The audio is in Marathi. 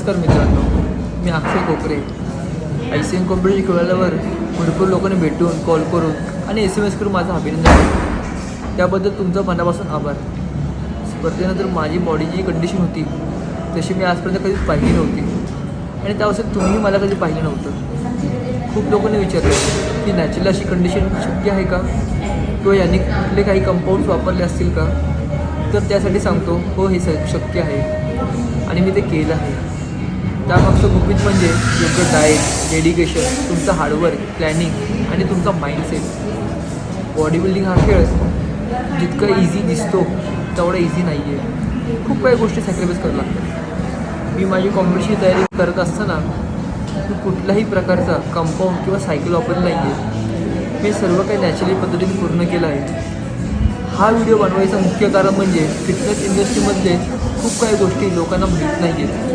नमस्कार मित्रांनो, मी अक्षय कोकरे. ICN कॉम्प्युटर शिकवल्यावर भरपूर लोकांनी भेटून, कॉल करून आणि SMS करून माझं अभिनंदन केलं. त्याबद्दल तुमचं मनापासून आभार. स्पर्धेनंतर माझी बॉडी जी कंडिशन होती तशी मी आजपर्यंत कधीच पाहिली नव्हती आणि त्यावेळेस तुम्ही मला कधी पाहिलं नव्हतं. खूप लोकांनी विचारलं की नॅचरल अशी कंडिशन शक्य आहे का, किंवा यांनी कुठले काही कंपाऊंड्स वापरले असतील का. तर त्यासाठी सांगतो, हो, हे शक्य आहे आणि मी ते केलं आहे. त्यामागचं गुपित म्हणजे योग्य डाएट, डेडिकेशन, तुमचं हार्डवर्क, प्लॅनिंग आणि तुमचा माइंडसेट. बॉडी बिल्डिंग हा खेळ जितका इझी दिसतो तेवढा इझी नाही आहे. खूप काही गोष्टी सॅक्रिफाईस कराव्या लागतात. मी माझी कॉम्पिटिशनची तयारी करत असताना मी कुठल्याही प्रकारचा कंपाऊंड किंवा सायकल वापरली नाही आहे. मी सर्व काही नॅचरली पद्धतीने पूर्ण केलं आहे. हा व्हिडिओ बनवायचं मुख्य कारण म्हणजे फिटनेस इंडस्ट्रीमधले खूप काही गोष्टी लोकांना माहीत नाही आहेत.